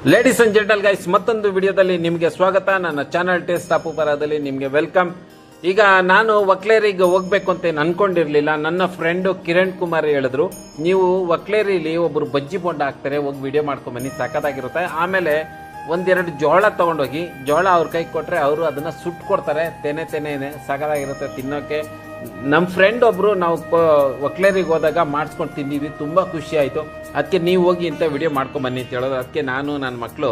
Ladies and gentle guys, ಮತ್ತೊಂದು ವಿಡಿಯೋದಲ್ಲಿ ನಿಮಗೆ ಸ್ವಾಗತ. ನನ್ನ ಚಾನಲ್ ಟೇಸ್ಟ್ ಆಫ್ ಪರದಲ್ಲಿ ನಿಮಗೆ ವೆಲ್ಕಮ್. ಈಗ ನಾನು ಒಕ್ಲೇರಿಗೆ ಹೋಗ್ಬೇಕು ಅಂತ ಅನ್ಕೊಂಡಿರ್ಲಿಲ್ಲ. ನನ್ನ ಫ್ರೆಂಡು ಕಿರಣ್ ಕುಮಾರ್ ಹೇಳಿದ್ರು, ನೀವು ಒಕ್ಲೇರಿಲಿ ಒಬ್ಬರು ಬಜ್ಜಿ ಬೋಂಡ ಹಾಕ್ತಾರೆ, ಹೋಗಿ ವಿಡಿಯೋ ಮಾಡ್ಕೊಂಬನ್ನಿ, ಸಖತ್ತಾಗಿರುತ್ತೆ. ಆಮೇಲೆ ಒಂದೆರಡು ಜೋಳ ತೊಗೊಂಡೋಗಿ, ಜೋಳ ಅವ್ರ ಕೈಗೆ ಕೊಟ್ಟರೆ ಅವರು ಅದನ್ನು ಸುಟ್ಟು ಕೊಡ್ತಾರೆ. ತೆನೆ ಸಖತ್ತಾಗಿರುತ್ತೆ ತಿನ್ನೋಕ್ಕೆ. ನಮ್ಮ ಫ್ರೆಂಡ್ ಒಬ್ಬರು ನಾವು ಒಕ್ಲೇರಿಗೆ ಹೋದಾಗ ಮಾಡಿಸ್ಕೊಂಡು ತಿಂದಿದ್ವಿ, ತುಂಬ ಖುಷಿ ಆಯಿತು. ಅದಕ್ಕೆ ನೀವು ಹೋಗಿ ಇಂಥ ವಿಡಿಯೋ ಮಾಡ್ಕೊಂಬನ್ನಿ ಅಂತ ಹೇಳೋದು. ಅದಕ್ಕೆ ನಾನು ನನ್ನ ಮಕ್ಕಳು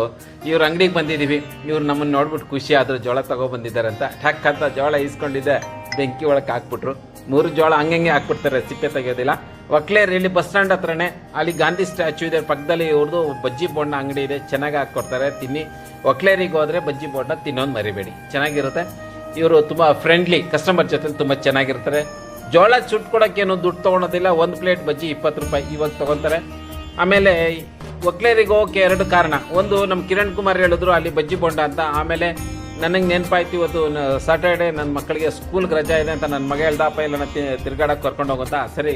ಇವ್ರ ಅಂಗಡಿಗೆ ಬಂದಿದ್ದೀವಿ. ಇವ್ರು ನಮ್ಮನ್ನು ನೋಡ್ಬಿಟ್ಟು ಖುಷಿ ಆದರು, ಜೋಳ ತೊಗೊಬಂದಿದ್ದಾರೆ ಅಂತ. ಠಕ್ ಅಂತ ಜೋಳ ಈಸ್ಕೊಂಡಿದ್ದೆ, ಬೆಂಕಿ ಒಳಗೆ ಹಾಕ್ಬಿಟ್ರು. 3 ಜೋಳ ಹಂಗೆ ಹಾಕ್ಬಿಡ್ತಾರೆ, ಸಿಪ್ಪೆ ತೆಗೆಯೋದಿಲ್ಲ. ಒಕ್ಲೇರಿ ಇಲ್ಲಿ ಬಸ್ ಸ್ಟ್ಯಾಂಡ್ ಹತ್ರನೇ, ಅಲ್ಲಿ ಗಾಂಧಿ ಸ್ಟ್ಯಾಚ್ಯೂ ಇದೆ ಪಕ್ಕದಲ್ಲಿ. ಇವ್ರದ್ದು ಬಜ್ಜಿ ಬೋಂಡ ಅಂಗಡಿ ಇದೆ, ಚೆನ್ನಾಗಿ ಹಾಕ್ಕೊಡ್ತಾರೆ, ತಿನ್ನಿ. ಒಕ್ಲೇರಿಗೆ ಹೋದರೆ ಬಜ್ಜಿ ಬೋಂಡ ತಿನ್ನೋದು ಮರಿಬೇಡಿ, ಚೆನ್ನಾಗಿರುತ್ತೆ. ಇವರು ತುಂಬ ಫ್ರೆಂಡ್ಲಿ, ಕಸ್ಟಮರ್ ಜೊತೆ ತುಂಬ ಚೆನ್ನಾಗಿರ್ತಾರೆ. ಜೋಳ ಸುಟ್ಕೊಡೋಕ್ಕೇನು ದುಡ್ಡು ತೊಗೊಳೋದಿಲ್ಲ. 1 ಪ್ಲೇಟ್ ಬಜ್ಜಿ 20 ರೂಪಾಯಿ ಇವಾಗ ತೊಗೊತಾರೆ. ಆಮೇಲೆ ಒಕ್ಲೇರಿಗೆ ಹೋಗೋಕ್ಕೆ 2 ಕಾರಣ. ಒಂದು, ನಮ್ಮ ಕಿರಣ್ ಕುಮಾರ್ ಹೇಳಿದ್ರು ಅಲ್ಲಿ ಬಜ್ಜಿ ಬೋಂಡ ಅಂತ. ಆಮೇಲೆ ನನಗೆ ನೆನಪಾಯ್ತು, ಇವತ್ತು ಸಾಟರ್ಡೆ ನನ್ನ ಮಕ್ಕಳಿಗೆ ಸ್ಕೂಲ್ಗೆ ರಜಾ ಇದೆ ಅಂತ ನನ್ನ ಮಗ ಹೇಳ್ದಪ್ಪ, ಇಲ್ಲ ತಿರ್ಗಾಡಕ್ಕೆ ಕರ್ಕೊಂಡು ಹೋಗುತ್ತಾ. ಸರಿ,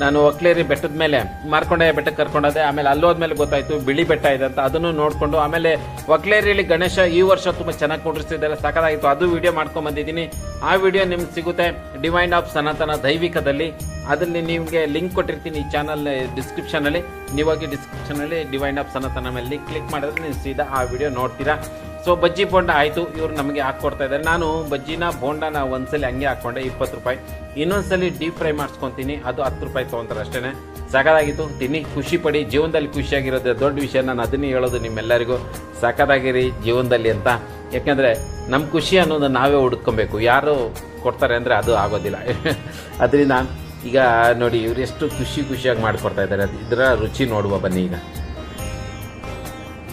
ನಾನು ಒಕ್ಲೇರಿ ಬೆಟ್ಟದ ಮೇಲೆ ಮಾರ್ಕೊಂಡೆ ಬೆಟ್ಟಕ್ಕೆ ಕರ್ಕೊಂಡೋದೆ. ಆಮೇಲೆ ಅಲ್ಲೋದ್ಮೇಲೆ ಗೊತ್ತಾಯಿತು ಬಿಳಿ ಬೆಟ್ಟ ಇದೆ ಅಂತ, ಅದನ್ನು ನೋಡಿಕೊಂಡು. ಆಮೇಲೆ ಒಕ್ಲೇರಿಯಲ್ಲಿ ಗಣೇಶ ಈ ವರ್ಷ ತುಂಬ ಚೆನ್ನಾಗಿ ಕುಂಡ್ರಿಸ್ತಿದ್ದಾರೆ, ಸಖತ್ತಾಗಿತ್ತು. ಅದು ವಿಡಿಯೋ ಮಾಡ್ಕೊಂಬಂದಿದ್ದೀನಿ. ಆ ವಿಡಿಯೋ ನಿಮ್ಗೆ ಸಿಗುತ್ತೆ ಡಿವೈನ್ ಆಫ್ ಸನಾತನ ದೈವಿಕದಲ್ಲಿ. ಅದರಲ್ಲಿ ನಿಮಗೆ ಲಿಂಕ್ ಕೊಟ್ಟಿರ್ತೀನಿ ಈ ಚಾನಲ್ ಡಿಸ್ಕ್ರಿಪ್ಷನಲ್ಲಿ. ನೀವಾಗಿ ಡಿಸ್ಕ್ರಿಪ್ಷನಲ್ಲಿ ಡಿವೈನ್ ಆಫ್ ಸನಾತನ ಮೇಲೆ ಕ್ಲಿಕ್ ಮಾಡಿದ್ರೆ ನೀವು ಸೀದಾ ಆ ವಿಡಿಯೋ ನೋಡ್ತೀರಾ. ಸೊ ಬಜ್ಜಿ ಬೋಂಡ ಆಯಿತು, ಇವರು ನಮಗೆ ಹಾಕ್ಕೊಡ್ತಾ ಇದ್ದಾರೆ. ನಾನು ಬಜ್ಜಿನ ಬೋಂಡನ ಒಂದ್ಸಲಿ ಹಂಗೆ ಹಾಕ್ಕೊಂಡೆ 20 ರೂಪಾಯಿ. ಇನ್ನೊಂದ್ಸಲಿ ಡೀಪ್ ಫ್ರೈ ಮಾಡಿಸ್ಕೊತೀನಿ, ಅದು 10 ರೂಪಾಯಿ ತೊಗೊತಾರೆ ಅಷ್ಟೇ. ಸಖತ್ತಾಗಿತ್ತು, ತಿನ್ನಿ, ಖುಷಿ ಪಡಿ. ಜೀವನದಲ್ಲಿ ಖುಷಿಯಾಗಿರೋದು ದೊಡ್ಡ ವಿಷಯ. ನಾನು ಅದನ್ನೇ ಹೇಳೋದು ನಿಮ್ಮೆಲ್ಲರಿಗೂ, ಸಖತ್ತಾಗಿರಿ ಜೀವನದಲ್ಲಿ ಅಂತ. ಯಾಕೆಂದರೆ ನಮ್ಮ ಖುಷಿ ಅನ್ನೋದು ನಾವೇ ಹುಡ್ಕೊಬೇಕು, ಯಾರು ಕೊಡ್ತಾರೆ ಅಂದರೆ ಅದು ಆಗೋದಿಲ್ಲ. ಅದರಿಂದ ಈಗ ನೋಡಿ, ಇವರು ಎಷ್ಟು ಖುಷಿಯಾಗಿ ಮಾಡಿಕೊಡ್ತಾ ಇದ್ದಾರೆ. ಇದರ ರುಚಿ ನೋಡುವ ಬನ್ನಿ. ಈಗ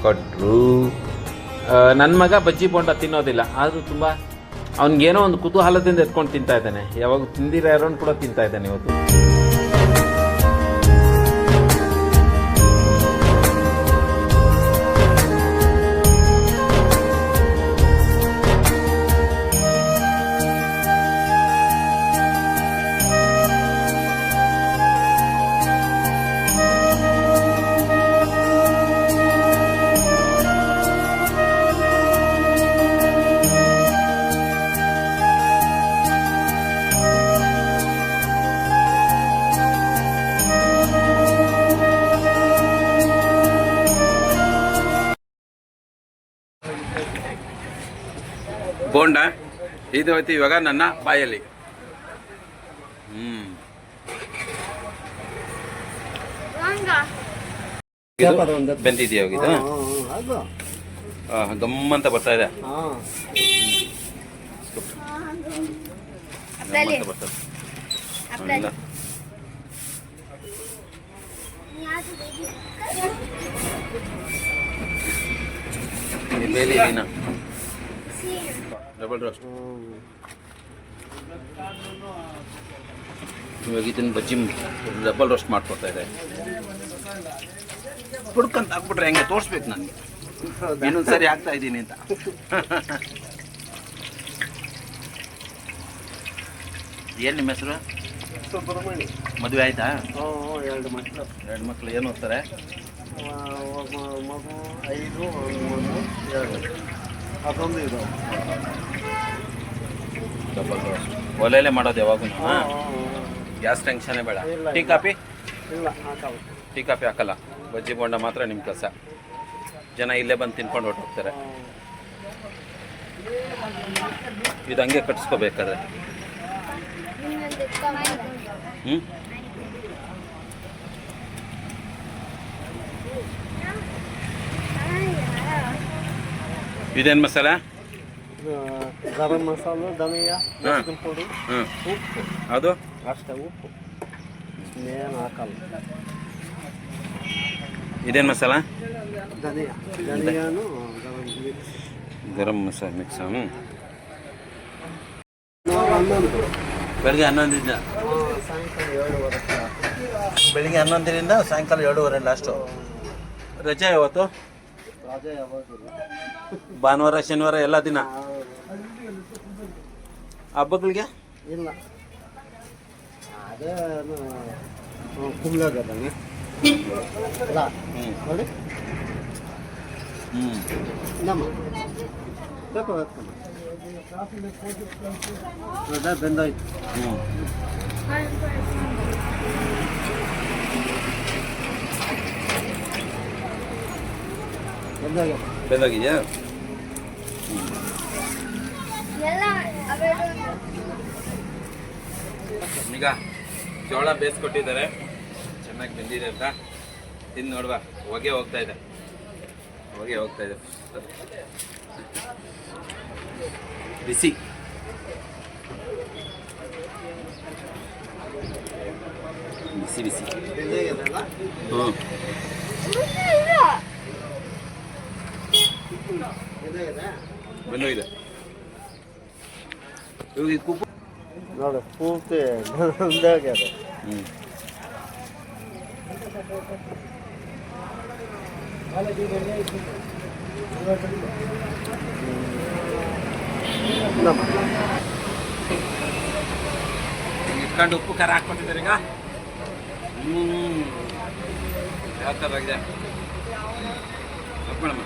ಕೊಟ್ಟರು. ನನ್ನ ಮಗ ಬಜ್ಜಿ ಬೋಂಡ ತಿನ್ನೋದಿಲ್ಲ, ಆದರೂ ತುಂಬ ಅವ್ನಿಗೇನೋ ಒಂದು ಕುತೂಹಲದಿಂದ ಎತ್ಕೊಂಡು ತಿಂತಾ ಇದ್ದಾನೆ. ಯಾವಾಗ ತಿಂದಿರೋನು ಕೂಡ ತಿಂತಾ ಇದ್ದಾನೆ ಇವತ್ತು. ಬೋಂಡ ಇದು ಹೋಯ್ತು ಇವಾಗ ನನ್ನ ಬಾಯಲ್ಲಿ. ಬೆಂದಿದೆಯಾ ಹೋಗಿದ್ದು? ಗಮ್ಮಂತ ಬರ್ತಾ ಇದೆ. Double roast. ಇವಾಗ ಇದನ್ನು ಬಜ್ಜಿ ಡಬಲ್ ರೋಸ್ಟ್ ಮಾಡ್ಕೊಡ್ತಾ ಇದೆ. ಹುಡ್ಕಂತ ಹಾಕ್ಬಿಟ್ರೆ ಹೆಂಗೆ ತೋರಿಸ್ಬೇಕು ನನಗೆ, ಇನ್ನೊಂದು ಸರಿ ಆಗ್ತಾ ಇದ್ದೀನಿ ಅಂತ. ಏನು ನಿಮ್ಮ ಹೆಸರು? ಮದುವೆ ಆಯ್ತಾ? 2 ಮಕ್ಕಳು. 2 ಮಕ್ಕಳು ಏನು ಓದ್ತಾರೆ? ಮಗು 5, 2 ಅದೊಂದು ಇದು. ಡಬಲ್ ರೋಸ್ಟ್ ಒಲೆಯಲ್ಲೇ ಮಾಡೋದು ಯಾವಾಗೂ. ಗ್ಯಾಸ್ ಟೆನ್ಷನ್ನೇ ಬೇಡ. ಟೀ ಕಾಫಿ ಇಲ್ಲ ಹಾಕಲ್ಲ. ಟೀ ಕಾಫಿ ಹಾಕಲ್ಲ, ಬಜ್ಜಿ ಬೋಂಡ ಮಾತ್ರ ನಿಮ್ಮ ಕೆಲಸ. ಜನ ಇಲ್ಲೇ ಬಂದು ತಿನ್ಕೊಂಡು ಹೊರಟೋಗ್ತಾರೆ. ಇದು ಹಂಗೆ ಕಟ್ಸ್ಕೋಬೇಕಾದ್ರೆ. ಇದೇನು ಮಸಾಲ? ಗರಂ ಮಸಾಲ, ಧನಿಯಾ, ಮೆಣಸಿನ ಪುಡಿ, ಉಪ್ಪು. ಅದು ಅಷ್ಟೇ, ಉಪ್ಪು, ಏನು ಹಾಕಲ್ಲ. ಇದೇನು ಮಸಾಲ? ಧನಿಯಾನು ಗರಂ ಮಸಾಲ ಮಿಕ್ಸ್. 11 ಬೆಳಗ್ಗೆ 11ರಿಂದ ಸಾಯಂಕಾಲ 7:30. ಬೆಳಿಗ್ಗೆ 11ರಿಂದ ಸಾಯಂಕಾಲ 7:30 ಲಾಸ್ಟು. ರಜೆ ಯಾವತ್ತು? ರಜೆ ಯಾವಾಗಿಲ್ಲ, ಭಾನುವಾರ ಶನಿವಾರ ಎಲ್ಲ ದಿನ. ಹಬ್ಬಗಳಿಗೆ ಇಲ್ಲ. ಅದೇ ಕುಂಬ್ಳಗದಂಗೆ ನೋಡಿ. ನಮ್ಮ ಪೇಪರ್ ಹಾಕಮ್ಮ ನೋಡ ಬೆಂದಾಯ್ತು. ಬೆಂದೋಗಿದೆಯಾ? ಈಗ ಜೋಳ ಬೇಯಿಸ್ಕೊಟ್ಟಿದ್ದಾರೆ, ಚೆನ್ನಾಗಿ ಬೆಂದಿದೆ ಅಂತ ತಿಂದು ನೋಡುವ. ಹೊಗೆ ಹೋಗ್ತಾ ಇದೆ, ಹೊಗೆ ಹೋಗ್ತಾ ಇದೆ. ಬಿಸಿ ಬಿಸಿ ಬಿಸಿ. ಹ್ಞೂ ಬೆಂದೋಗಿದೆ. ಇವಾಗ ಇದು ಕುಪ್ಪು ನೋಡಿ ಪೂರ್ತಿ ಬೆಂದಾಗ್ಯದ. ಇಟ್ಕೊಂಡು ಉಪ್ಪು ಖಾರ ಹಾಕ್ಕೊತಿದ್ದಾರೆ ಈಗ. ಯಾವ ಥರ ಆಗಿದೆ ಹಾಕ್ಕೊಳಮ್ಮ.